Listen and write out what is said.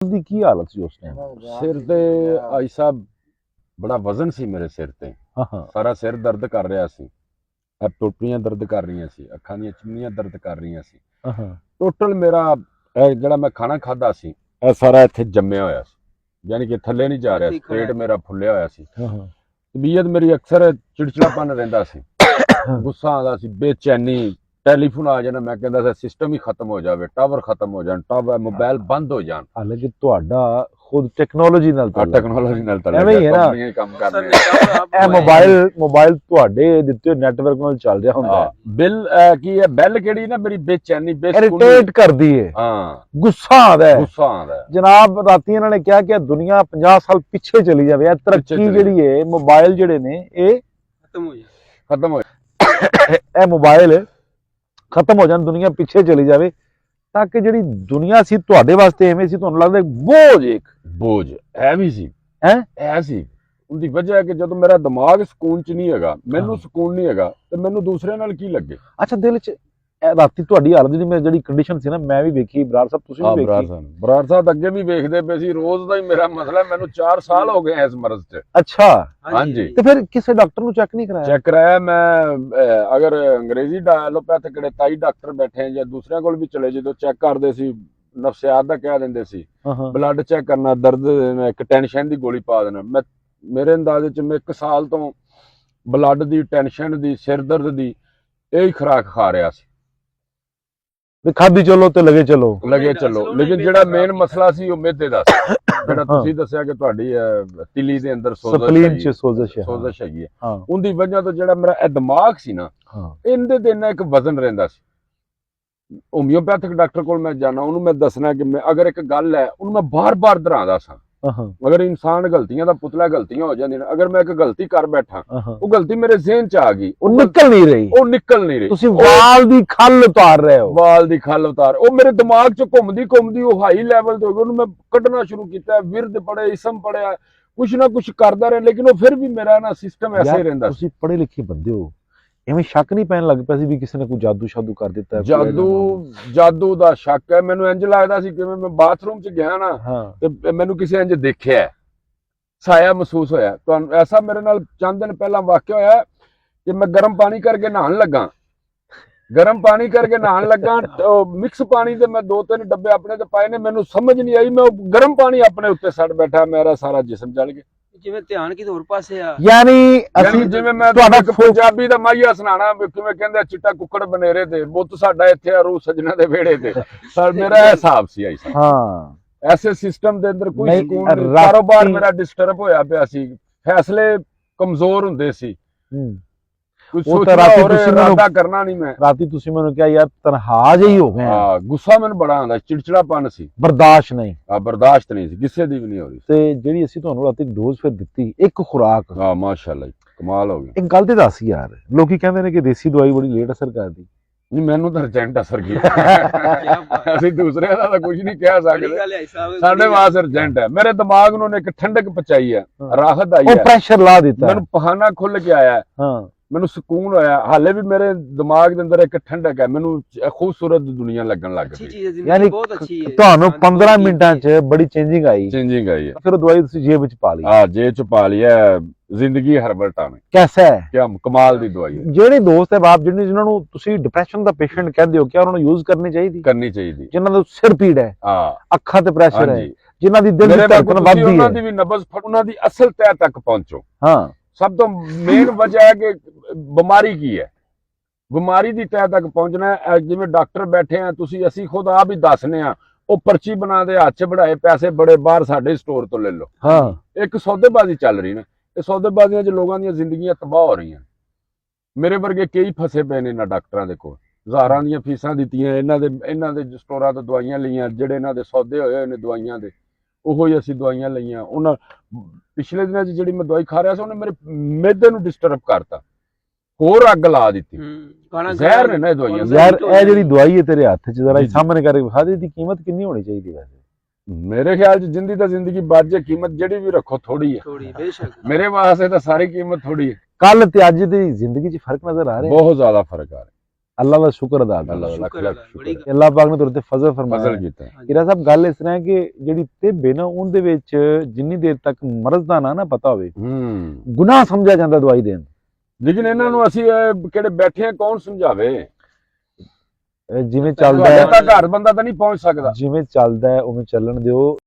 ਦੀ ਕੀ ਹਾਲਤ ਸੀ ਉਸ ਟਾਈਮ? ਸਿਰ ਤੇ ਆਈ ਸਾਹਿਬ ਬੜਾ ਵਜ਼ਨ ਸੀ ਮੇਰੇ ਸਿਰ ਤੇ। ਹਾਂ ਸਾਰਾ ਸਿਰ ਦਰਦ ਕਰ ਰਿਹਾ ਸੀ, ਟੋਟੀਆਂ ਦਰਦ ਕਰ ਰਹੀਆਂ ਸੀ, ਅੱਖਾਂ ਦੀਆਂ ਚਿੰਨੀਆਂ ਦਰਦ ਕਰ ਰਹੀਆਂ ਸੀ। ਹਾਂ ਟੋਟਲ ਮੇਰਾ ਇਹ ਜਿਹੜਾ ਮੈਂ ਖਾਣਾ ਖਾਦਾ ਸੀ ਇਹ ਸਾਰਾ ਇੱਥੇ ਜੰਮਿਆ ਹੋਇਆ ਸੀ, ਯਾਨੀ ਕਿ ਥੱਲੇ ਨਹੀਂ ਜਾ ਰਿਹਾ ਸੀ। ਪੇਟ ਮੇਰਾ ਫੁੱਲਿਆ ਹੋਇਆ ਸੀ। ਹਾਂ ਤਬੀਅਤ ਮੇਰੀ ਅਕਸਰ ਚਿੜਚਿੜਾਪਨ ਰਹਿੰਦਾ ਸੀ, ਗੁੱਸਾ ਆਉਂਦਾ ਸੀ, ਬੇਚੈਨੀ। ਟੈਲੀਫੋਨ ਆ ਜਾਣਾ, ਮੈਂ ਕਹਿੰਦਾ ਸੀ ਸਿਸਟਮ ਹੀ ਖਤਮ ਹੋ ਜਾਵੇ, ਟਾਵਰ ਖਤਮ ਹੋ ਜਾਣ, ਮੋਬਾਈਲ ਬੰਦ ਹੋ ਜਾਣ। ਹਾਲਾਂਕਿ ਤੁਹਾਡਾ ਖੁਦ ਟੈਕਨੋਲੋਜੀ ਨਾਲ ਟੈਕਨੋਲੋਜੀ ਨਾਲ ਐਵੇਂ ਹੀ ਹੈ ਨਾ, ਕੰਪਨੀਆਂ ਕੰਮ ਕਰ ਰਹੀਆਂ। ਇਹ ਮੋਬਾਈਲ ਤੁਹਾਡੇ ਦਿੱਤੇ ਨੈਟਵਰਕ ਨਾਲ ਚੱਲ ਰਿਹਾ ਹੁੰਦਾ ਹੈ। ਬਿੱਲ ਕੀ ਹੈ, ਬੈਲ ਕਿਹੜੀ ਨਾ ਮੇਰੀ ਬੇਚੈਨੀ ਇਰੀਟੇਟ ਕਰਦੀ ਹੈ। ਹਾਂ, ਗੁੱਸਾ ਆਉਂਦਾ ਹੈ, ਗੁੱਸਾ ਆਉਂਦਾ ਹੈ। ਜਨਾਬ ਰਾਤੀ ਇਹਨਾਂ ਨੇ ਕਿਹਾ ਕਿ ਦੁਨੀਆ 50 ਸਾਲ ਪਿੱਛੇ ਚਲੀ ਜਾਵੇ, ਇਹ ਤਰੱਕੀ ਜਿਹੜੀ ਹੈ, ਮੋਬਾਈਲ ਜਿਹੜੇ ਨੇ ਇਹ ਖਤਮ ਹੋ ਇਹ ਮੋਬਾਈਲ ਖਤਮ ਹੋ ਜਾਣ, ਦੁਨੀਆ ਪਿੱਛੇ ਚਲੀ ਜਾਵੇ, ਤਾਂ ਕਿ ਜਿਹੜੀ ਦੁਨੀਆ ਸੀ ਤੁਹਾਡੇ ਵਾਸਤੇ ਐਵੇਂ ਸੀ, ਤੁਹਾਨੂੰ ਲੱਗਦਾ ਬੋਝ ਇੱਕ ਬੋਝ ਐ ਵੀ ਸੀ ਹੈ ਐ ਸੀ। ਉਹਦੀ ਵਜ੍ਹਾ ਹੈ ਕਿ ਜਦੋਂ ਮੇਰਾ ਦਿਮਾਗ ਸਕੂਨ ਚ ਨਹੀਂ ਹੈਗਾ, ਮੈਨੂੰ ਸਕੂਨ ਨਹੀਂ ਹੈਗਾ, ਤੇ ਮੈਨੂੰ ਦੂਸਰੇ ਨਾਲ ਕੀ ਲੱਗੇ। ਅੱਛਾ, ਦਿਲ ਚ ਰਾਤੀ ਤੁਹਾਡੀ ਹਾਲਤ ਜਿਹੜੀ ਕੰਡੀਸ਼ਨ ਸੀ ਨਾ, ਮੈਂ ਵੀ ਵੇਖੀ, ਬਰਾੜ ਸਾਹਿਬ ਤੁਸੀਂ ਵੀ ਵੇਖੀ। ਬਰਾੜ ਸਾਹਿਬ ਅੱਗੇ ਵੀ ਵੇਖਦੇ ਪਏ ਸੀ, ਰੋਜ਼ ਦਾ ਹੀ ਮੇਰਾ ਮਸਲਾ। ਮੈਨੂੰ 4 ਸਾਲ ਹੋ ਗਏ ਇਸ ਮਰਜ਼ ਚ। ਅੱਛਾ, ਹਾਂਜੀ। ਤੇ ਫਿਰ ਕਿਸੇ ਡਾਕਟਰ ਨੂੰ ਚੈੱਕ ਨਹੀਂ ਕਰਾਇਆ? ਚੈੱਕ ਕਰਾਇਆ ਮੈਂ। ਅਗਰ ਅੰਗਰੇਜ਼ੀ ਐਲੋਪੈਥਿਕ ਜਿਹੜੇ ਤਾਈ ਡਾਕਟਰ ਬੈਠੇ ਜਾਂ ਦੂਸਰਿਆਂ ਕੋਲ ਵੀ ਚਲੇ, ਜਦੋਂ ਚੈੱਕ ਕਰਦੇ ਸੀ ਨਫਸਿਆਤ ਦਾ ਕਹਿ ਦਿੰਦੇ ਸੀ, ਬਲੱਡ ਚੈੱਕ ਕਰਨਾ, ਦਰਦ ਦੇਣਾ, ਇੱਕ ਟੈਨਸ਼ਨ ਦੀ ਗੋਲੀ ਪਾ ਦੇਣਾ। ਮੇਰੇ ਅੰਦਾਜ਼ੇ ਚ ਮੈਂ 1 ਸਾਲ ਤੋਂ ਬਲੱਡ ਦੀ, ਟੈਨਸ਼ਨ ਦੀ, ਸਿਰ ਦਰਦ ਦੀ ਇਹ ਹੀ ਖੁਰਾਕ ਖਾ ਰਿਹਾ ਸੀ। ਖਾਦੀ ਚਲੋ ਤੇ ਲਗੇ ਚਲੋ। ਲੇਕਿਨ ਜਿਹੜਾ ਮੇਨ ਮਸਲਾ ਸੀ ਉਹ ਮਿਹਦੇ ਦਾ ਸੀ, ਜਿਹੜਾ ਤੁਸੀਂ ਦੱਸਿਆ ਕਿ ਤੁਹਾਡੀ ਤਿਲੀ ਦੇ ਅੰਦਰ ਸੋਜ਼ਸ਼ ਹੈਗੀ ਹੈ। ਉਹਦੀ ਵਜ੍ਹਾ ਤੋਂ ਜਿਹੜਾ ਮੇਰਾ ਇਹ ਦਿਮਾਗ ਸੀ ਨਾ, ਇਹਦੇ ਤੇ ਨਾ ਇੱਕ ਵਜ਼ਨ ਰਹਿੰਦਾ ਸੀ। ਹੋਮਿਓਪੈਥਿਕ ਡਾਕਟਰ ਕੋਲ ਮੈਂ ਜਾਣਾ, ਉਹਨੂੰ ਮੈਂ ਦੱਸਣਾ ਕਿ ਮੈਂ ਅਗਰ ਇੱਕ ਗੱਲ ਹੈ, ਉਹਨੂੰ ਮੈਂ ਬਾਰ-ਬਾਰ ਦੁਹਰਾਉਂਦਾ ਸਾਂ। ਅਗਰ ਇਨਸਾਨ ਗਲਤੀਆਂ ਦਾ ਪੁਤਲਾ, ਗਲਤੀਆਂ ਹੋ ਜਾਂਦੀਆਂ ਨੇ। ਅਗਰ ਮੈਂ ਇੱਕ ਗਲਤੀ ਕਰ ਬੈਠਾ, ਉਹ ਗਲਤੀ ਮੇਰੇ ਜ਼ਿਹਨ ਚ ਆ ਗਈ, ਉਹ ਨਿਕਲ ਨਹੀਂ ਰਹੀ। ਤੁਸੀਂ ਵਾਲ ਦੀ ਖੱਲ ਉਤਾਰ ਰਹੇ ਹੋ। ਵਾਲ ਦੀ ਖੱਲ ਉਤਾਰ, ਉਹ ਮੇਰੇ ਦਿਮਾਗ ਚ ਘੁੰਮਦੀ ਉਹ ਹਾਈ ਲੈਵਲ ਤੇ ਹੋ ਗਈ। ਉਹਨੂੰ ਮੈਂ ਕੱਢਣਾ ਸ਼ੁਰੂ ਕੀਤਾ, ਵਿਰਦ ਪੜਿਆ, ਇਸਮ ਪੜਿਆ, ਕੁਛ ਨਾ ਕੁਛ ਕਰਦਾ ਰਿਹਾ, ਲੇਕਿਨ ਉਹ ਫਿਰ ਵੀ ਮੇਰਾ ਨਾ ਸਿਸਟਮ ਐਸੇ ਹੀ ਰਹਿੰਦਾ। ਤੁਸੀਂ ਪੜ੍ਹੇ ਲਿਖੇ ਬੰਦੇ ਹੋ, ਐਵੇਂ ਸ਼ੱਕ ਨਹੀਂ ਪੈਣ ਲੱਗ ਪਿਆ ਸੀ ਵੀ ਕਿਸੇ ਨੇ ਕੋਈ ਜਾਦੂ ਸ਼ਾਦੂ ਕਰ ਦਿੱਤਾ? ਜਾਦੂ ਦਾ ਸ਼ੱਕ ਹੈ ਮੈਨੂੰ। ਇੰਜ ਲੱਗਦਾ ਸੀ ਜਿਵੇਂ ਮੈਂ ਬਾਥਰੂਮ ਚ ਗਿਆ ਨਾ ਤੇ ਮੈਨੂੰ ਕਿਸੇ ਇੰਜ ਦੇਖਿਆ, ਸਾਇਆ ਮਹਿਸੂਸ ਹੋਇਆ। ਤੁਹਾਨੂੰ ਐਸਾ ਮੇਰੇ ਨਾਲ ਚੰਦ ਦਿਨ ਪਹਿਲਾਂ ਵਾਕਿਆ ਹੋਇਆ ਕਿ ਮੈਂ ਗਰਮ ਪਾਣੀ ਕਰਕੇ ਨਹਾਉਣ ਲੱਗਾ, ਮਿਕਸ ਪਾਣੀ ਦੇ ਮੈਂ 2-3 ਡੱਬੇ ਆਪਣੇ ਤੇ ਪਾਏ ਨੇ। ਮੈਨੂੰ ਸਮਝ ਨਹੀਂ ਆਈ, ਮੈਂ ਉਹ ਗਰਮ ਪਾਣੀ ਆਪਣੇ ਉੱਤੇ ਸੱਟ ਬੈਠਾ, ਮੇਰਾ ਸਾਰਾ ਜਿਸਮ ਜਲ ਗਿਆ। ਜਿਵੇਂ ਧਿਆਨ ਕਿਤੇ ਹੋਰ ਪਾਸੇ ਆ। ਯਾਨੀ ਅਸੀਂ ਜਿਵੇਂ ਮੈਂ ਤੁਹਾਡਾ ਪੰਜਾਬੀ ਦਾ ਮਾਹੀਆ ਸੁਣਾਣਾ, ਕਿਵੇਂ ਕਹਿੰਦੇ ਚਿੱਟਾ ਕੁੱਕੜ ਬਨੇਰੇ ਤੇ ਬੁੱਤ ਸਾਡਾ ਇੱਥੇ ਆ, ਰੂ ਸਜਣਾ ਦੇ ਵਿਹੜੇ ਤੇ। ਮੇਰਾ ਇਹ ਹਿਸਾਬ ਸੀ ਆਈ ਸਾਹਿਬ। ਹਾਂ, ਐਸੇ ਸਿਸਟਮ ਦੇ ਅੰਦਰ ਕੋਈ ਸਕੂਨ ਨਹੀਂ। ਕਾਰੋਬਾਰ ਮੇਰਾ ਡਿਸਟਰਬ ਹੋਇਆ ਪਿਆ ਸੀ, ਫੈਸਲੇ ਕਮਜ਼ੋਰ ਹੁੰਦੇ ਸੀ। ਰਾਤੀ ਤੁਸੀਂ ਮੈਨੂੰ ਕਿਹਾ ਯਾਰ ਤਨਹਾ ਜਿਹੀ ਹੋ ਗਏ। ਗੁੱਸਾ ਮੈਨੂੰ ਬੜਾ ਆਉਂਦਾ, ਚਿੜਚਿੜਾਪਨ ਸੀ, ਬਰਦਾਸ਼ਤ ਨਹੀਂ ਸੀ, ਕਿਸੇ ਦੀ ਵੀ ਨਹੀਂ ਹੋ ਰਹੀ। ਤੇ ਜਿਹੜੀ ਅਸੀਂ ਤੁਹਾਨੂੰ ਰਾਤੀ ਡੋਜ਼ ਫਿਰ ਦਿੱਤੀ, ਇੱਕ ਖੁਰਾਕ, ਮਾਸ਼ਾਅੱਲਾ ਕਮਾਲ ਹੋ ਗਿਆ। ਇੱਕ ਗੱਲ ਤੇ ਦੱਸ ਯਾਰ, ਲੋਕੀ ਕਹਿੰਦੇ ਨੇ ਕਿ ਦੇਸੀ ਦਵਾਈ ਬੜੀ ਲੇਟ ਅਸਰ ਕਰਦੀ। ਨਹੀਂ, ਮੈਨੂੰ ਤਾਂ ਅਰਜੈਂਟ ਅਸਰ ਕੀਤਾ। ਅਸੀਂ ਦੂਸਰਿਆਂ ਦਾ ਤਾਂ ਕੁਝ ਨਹੀਂ ਕਹਿ ਸਕਦੇ, ਸਾਡੇ ਵਾਸਤੇ ਅਰਜੈਂਟ ਹੈ। ਮੇਰੇ ਦਿਮਾਗ ਨੂੰ ਇੱਕ ਠੰਡਕ ਪਹੁੰਚਾਈ ਹੈ, ਰਾਹਤ ਆਈ ਹੈ, ਪ੍ਰੈਸ਼ਰ ਲਾ ਦਿੱਤਾ, ਮੈਨੂੰ ਪਖਾਨਾ ਖੁੱਲ ਕੇ ਆਇਆ, ਮੈਨੂੰ ਸਕੂਨ ਹੋਇਆ। ਹਾਲੇ ਵੀ ਮੇਰੇ ਦਿਮਾਗ ਦੇ ਅੰਦਰ ਇੱਕ ਠੰਡਕ ਹੈ, ਮੈਨੂੰ ਖੂਬਸੂਰਤ ਦੁਨੀਆ ਲੱਗਣ ਲੱਗ ਪਈ। ਯਾਨੀ ਤੁਹਾਨੂੰ 15 ਮਿੰਟਾਂ 'ਚ ਬੜੀ ਚੇਂਜਿੰਗ ਆਈ ਹੈ। ਫਿਰ ਦਵਾਈ ਤੁਸੀਂ ਜੇਬ ਵਿੱਚ ਪਾ ਲਈ? ਜੇਬ 'ਚ ਪਾ ਲਈ ਹੈ। ਜ਼ਿੰਦਗੀ ਹਰਬਲਟਾਵੇਂ ਕੈਸਾ ਹੈ? ਕਿਆ ਕਮਾਲ ਦੀ ਦਵਾਈ ਹੈ। ਜਿਹੜੇ ਦੋਸਤ ਹੈ ਬਾਪ, ਜਿਨ੍ਹਾਂ ਨੂੰ ਤੁਸੀਂ ਡਿਪਰੈਸ਼ਨ ਦਾ ਪੇਸ਼ੈਂਟ ਕਹਿੰਦੇ ਹੋ, ਕਿਆ ਉਹਨਾਂ ਨੂੰ ਯੂਜ਼ ਕਰਨੀ ਚਾਹੀਦੀ? ਜਿਨ੍ਹਾਂ ਦਾ ਸਿਰ ਪੀੜ ਹੈ, ਅੱਖਾਂ ਤੇ ਪ੍ਰੈਸ਼ਰ ਹੈ, ਜਿਨ੍ਹਾਂ ਦੀ ਦਿਲ ਦੀ ਧੜਕਨ ਵੱਧਦੀ ਹੈ, ਉਹਨਾਂ ਦੀ ਵੀ ਨਬਜ਼, ਉਹਨਾਂ ਦੀ ਅਸਲ ਤਹਿ ਤੱਕ ਪਹੁੰਚੋ। ਹਾਂ, ਸਭ ਤੋਂ ਮੇਨ ਵਜ੍ਹਾ ਹੈ ਕਿ ਬਿਮਾਰੀ ਕੀ ਹੈ, ਬਿਮਾਰੀ ਦੀ ਤਹਿ ਤੱਕ ਪਹੁੰਚਣਾ ਹੈ। ਜਿਵੇਂ ਡਾਕਟਰ ਬੈਠੇ ਆ, ਅਸੀਂ ਖੁਦ ਆਪ ਹੀ ਦੱਸਨੇ ਆ, ਉਹ ਪਰਚੀ ਬਣਾ ਦੇ, ਹੱਥ 'ਚ ਬੜਾਏ ਪੈਸੇ ਬੜੇ, ਬਾਹਰ ਸਾਡੇ ਸਟੋਰ ਤੋਂ ਲੈ ਲਓ। ਹਾਂ, ਇੱਕ ਸੌਦੇਬਾਜ਼ੀ ਚੱਲ ਰਹੀ ਨਾ, ਇਹ ਸੌਦੇਬਾਜ਼ੀਆਂ 'ਚ ਲੋਕਾਂ ਦੀਆਂ ਜ਼ਿੰਦਗੀਆਂ ਤਬਾਹ ਹੋ ਰਹੀਆਂ। ਮੇਰੇ ਵਰਗੇ ਕਈ ਫਸੇ ਪਏ ਨੇ ਇਹਨਾਂ ਡਾਕਟਰਾਂ ਦੇ ਕੋਲ, ਹਜ਼ਾਰਾਂ ਦੀਆਂ ਫੀਸਾਂ ਦਿੱਤੀਆਂ, ਇਹਨਾਂ ਦੇ ਸਟੋਰਾਂ ਤੋਂ ਦਵਾਈਆਂ ਲਈਆਂ, ਜਿਹੜੇ ਇਹਨਾਂ ਦੇ ਸੌਦੇ ਹੋਏ ਨੇ ਦਵਾਈਆਂ ਦੇ, ਉਹੋ ਹੀ ਅਸੀਂ ਦਵਾਈਆਂ ਲਈਆਂ। ਉਹਨਾਂ ਪਿਛਲੇ ਦਿਨਾਂ 'ਚ ਜਿਹੜੀ ਮੈਂ ਦਵਾਈ ਖਾ ਰਿਹਾ ਸੀ, ਉਹਨੇ ਮੇਰੇ ਮਿਹਦੇ ਨੂੰ ਡਿਸਟਰਬ ਕਰਤਾ, ਹੋਰ ਅੱਗ ਲਾ ਦਿੱਤੀ। ਜ਼ਹਿਰ ਨੇ ਨਾ ਇਹ ਦਵਾਈਆਂ। ਯਾਰ ਇਹ ਜਿਹੜੀ ਦਵਾਈ ਹੈ ਤੇਰੇ ਹੱਥ 'ਚ, ਜ਼ਰਾ ਸਾਹਮਣੇ ਕਰਕੇ ਵਿਖਾ ਦੇ, ਇਹਦੀ ਕੀਮਤ ਕਿੰਨੀ ਹੋਣੀ ਚਾਹੀਦੀ ਵੈਸੇ? ਮੇਰੇ ਖਿਆਲ 'ਚ ਜਿੰਦੀ ਤਾਂ ਜ਼ਿੰਦਗੀ ਬਚ ਜੇ, ਕੀਮਤ ਜਿਹੜੀ ਵੀ ਰੱਖੋ ਥੋੜੀ ਹੈ। ਮੇਰੇ ਵਾਸਤੇ ਤਾਂ ਸਾਰੀ ਕੀਮਤ ਥੋੜੀ ਹੈ। ਕੱਲ ਤੇ ਅੱਜ ਦੀ ਜ਼ਿੰਦਗੀ 'ਚ ਫਰਕ ਨਜ਼ਰ ਆ ਰਿਹਾ? ਬਹੁਤ ਜ਼ਿਆਦਾ ਫਰਕ ਆ ਰਿਹਾ। ਅੱਲਾਹ ਦਾ ਸ਼ੁਕਰ ਅਦਾ ਕਰੋ। ਅੱਲਾਹ ਦਾ ਲੱਖ ਲੱਖ ਸ਼ੁਕਰ। ਅੱਲਾਹ ਪਾਕ ਨੇ ਤੁਹਾਡੇ ਤੇ ਫਜ਼ਲ ਫਰਮਾਇਆ ਫਜ਼ਲ ਕੀਤਾ। ਹੀਰਾ ਸਾਹਿਬ ਗੱਲ ਇਸ ਤਰ੍ਹਾਂ ਹੈ ਕਿ ਜਿਹੜੀ ਤਿਬ ਹੈ ਨਾ ਉਹਦੇ ਵਿੱਚ ਜਿੰਨੀ ਦੇਰ ਤੱਕ ਮਰਜ਼ ਦਾ ਨਾ ਪਤਾ ਹੋਵੇ ਗੁਨਾਹ ਸਮਝਿਆ ਜਾਂਦਾ ਦਵਾਈ ਦੇਣ। ਲੇਕਿਨ ਇਹਨਾਂ ਨੂੰ ਅਸੀਂ ਕਿਹੜੇ ਬੈਠੇ ਆ ਕੌਣ ਸਮਝਾਵੇ। ਜਿਵੇਂ ਚੱਲਦਾ ਹੈ ਤਾਂ ਘਰ ਬੰਦਾ ਤਾਂ ਨਹੀਂ ਪਹੁੰਚ ਸਕਦਾ। ਜਿਵੇਂ ਚੱਲਦਾ ਹੈ ਉਵੇਂ ਚੱਲਣ ਦਿਓ।